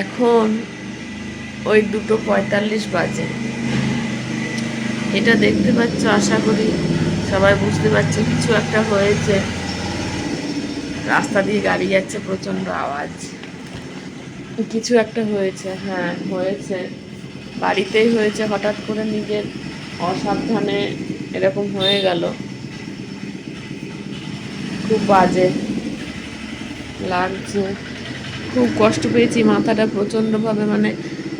এখন ওই 2:45 বাজে। এটা দেখতে পাচ্ছ, আশা করি সবাই বুঝতে পারছে কিছু একটা হয়েছে। রাস্তা দিয়ে গাড়ি যাচ্ছে, প্রচন্ড আওয়াজ। কিছু একটা হয়েছে, হ্যাঁ হয়েছে, বাড়িতেই হয়েছে। হঠাৎ করে নিজের অসাবধানে এরকম হয়ে গেল, খুব বাজে লাগছে, খুব কষ্ট পেয়েছি। মাথাটা প্রচণ্ডভাবে, মানে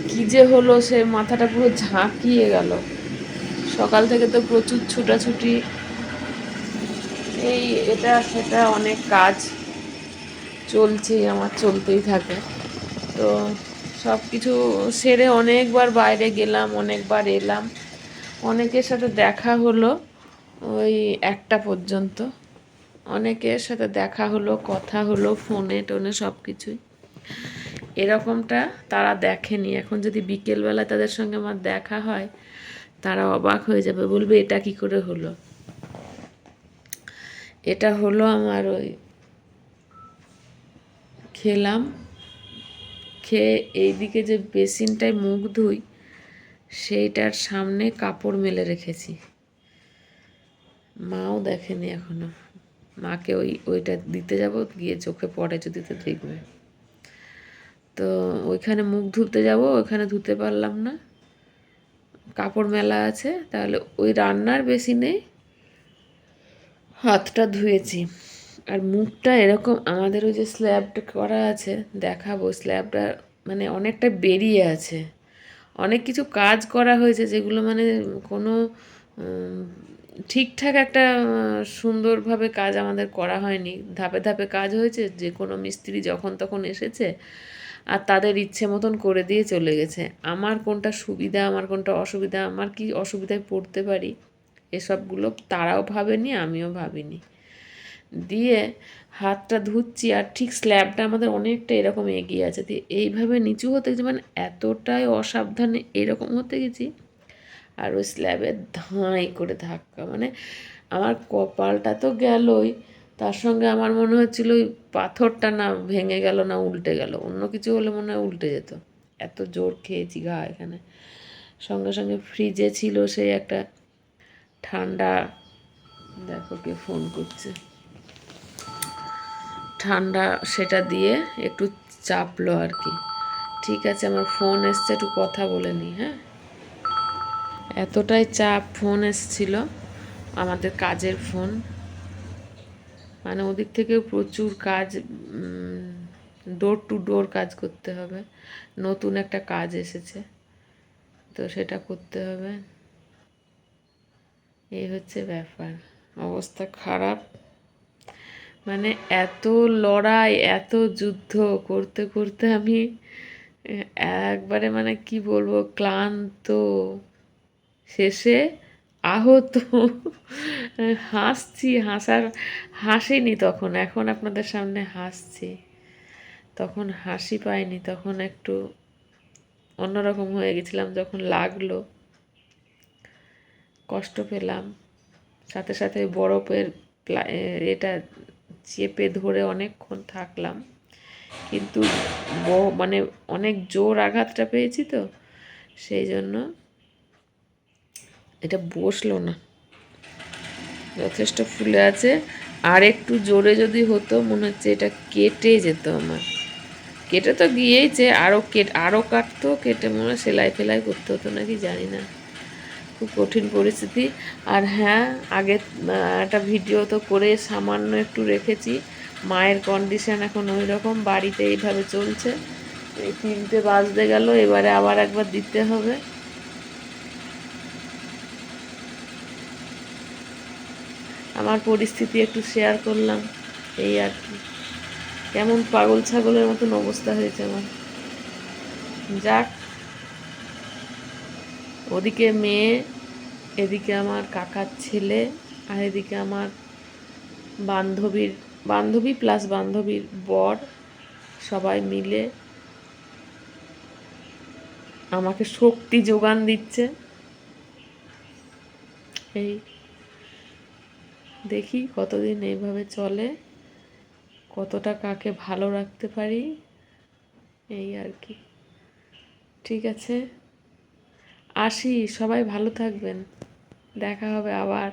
কি যে হলো, সে মাথাটা পুরো ঝাঁকিয়ে গেল। সকাল থেকে তো প্রচুর ছুটাছুটি, এই এটা সেটা অনেক কাজ চলছেই, আমার চলতেই থাকে। তো সব কিছু সেরে অনেকবার বাইরে গেলাম, অনেকবার এলাম, অনেকের সাথে দেখা হলো ওই 1টা পর্যন্ত। অনেকের সাথে দেখা হলো, কথা হলো, ফোনে টোনে সব কিছুই। এরকমটা তারা দেখেনি। এখন যদি বিকেলবেলা তাদের সঙ্গে আমার দেখা হয়, তারা অবাক হয়ে যাবে, বলবে এটা কি করে হলো। এটা হলো আমার ওই খেলাম, খেয়ে এইদিকে যে বেসিনটায় মুখ ধুই, সেইটার সামনে কাপড় মেলে রেখেছি। মাও দেখেনি এখনো। মাকে ওইটা দিতে যাব, গিয়ে চোখে পড়ে যদি তো দেখবে। তো ওইখানে মুখ ধুতে যাব, ওইখানে ধুতে পারলাম না, কাপড় মেলা আছে। তাহলে ওই রান্নার বেসিনে হাতটা ধুয়েছি। আর মুখটা এরকম, আমাদের ওই যে স্ল্যাবটা করা আছে, দেখাবো স্ল্যাবটা, মানে অনেকটা বেরিয়ে আছে। অনেক কিছু কাজ করা হয়েছে যেগুলো মানে কোনো ঠিকঠাক একটা সুন্দরভাবে কাজ আমাদের করা হয়নি। ধাপে ধাপে কাজ হয়েছে, যে কোনো মিস্ত্রি যখন তখন এসেছে আর তাদের ইচ্ছে মতন করে দিয়ে চলে গেছে। আমার কোনটা সুবিধা, আমার কোনটা অসুবিধা, আমার কি অসুবিধায় পড়তে পারি, এসবগুলো তারাও ভাবেনি, আমিও ভাবিনি। দিয়ে হাতটা ধুচ্ছি, আর ঠিক স্ল্যাবটা আমাদের অনেকটা এরকম এগিয়ে আছে, দিয়ে এইভাবে নিচু হতে গেছি, মানে এতটাই অসাবধানে এরকম হতে গেছি। আর ওই স্ল্যাবে ধাঁই করে ধাক্কা, মানে আমার কপালটা তো গেলই, তার সঙ্গে আমার মনে হচ্ছিল ওই পাথরটা না ভেঙে গেল না উল্টে গেল, অন্য কিছু হলে মনে হয় উল্টে যেত। এত জোর খেয়েছি ঘা এখানে। সঙ্গে সঙ্গে ফ্রিজে ছিল সেই একটা ঠান্ডা, দেখো কে ফোন করছে, ঠান্ডা, সেটা দিয়ে একটু চাপলো আর কি। ঠিক আছে, আমার ফোন এসছে, একটু কথা বলে নিই। হ্যাঁ, এতটাই চাপ, ফোন এসছিল আমাদের কাজের ফোন, মানে ওদিক থেকেও প্রচুর কাজ, ডোর টু ডোর কাজ করতে হবে। নতুন একটা কাজ এসেছে, তো সেটা করতে হবে। এই হচ্ছে ব্যাপার, অবস্থা খারাপ। মানে এত লড়াই, এত যুদ্ধ করতে করতে আমি একবারে, মানে কি বলবো, ক্লান্ত, শেষে আহত। হাসছি, হাসিনি তখন, এখন আপনাদের সামনে হাসছি, তখন হাসি পাইনি, তখন একটু অন্যরকম হয়ে গেছিলাম। যখন লাগলো, কষ্ট পেলাম, সাথে সাথে বরফের এটা চেপে ধরে অনেকক্ষণ থাকলাম, কিন্তু মানে অনেক জোর আঘাতটা পেয়েছি তো, সেই জন্য এটা বসলো না, যথেষ্ট ফুলে আছে। আর একটু জোরে যদি হতো, মনে হচ্ছে এটা কেটে যেত আমার। কেটে তো গিয়েইছে, আরও কাটতো, কেটে মনে হয় সেলাই ফেলাই করতে হতো নাকি জানি না। খুব কঠিন পরিস্থিতি। আর হ্যাঁ, আগে একটা ভিডিও তো করে সামান্য একটু রেখেছি, মায়ের কন্ডিশন এখন ওই রকম, বাড়িতে এইভাবে চলছে। এই 3টে বাজতে গেল, এবারে আবার একবার দিতে হবে। আমার পরিস্থিতি একটু শেয়ার করলাম, এই আর কি। কেমন পাগল ছাগলের মতন অবস্থা হয়েছে আমার। যাক, ওদিকে মেয়ে, এদিকে আমার কাকার ছেলে, আর এদিকে আমার বান্ধবী প্লাস বান্ধবীর বর, সবাই মিলে আমাকে শক্তি যোগান দিচ্ছে। এই দেখি কতদিন এইভাবে চলে, কতটা কাকে ভালো রাখতে পারি, এই আর কি। ঠিক আছে, আসি, সবাই ভালো থাকবেন, দেখা হবে আবার।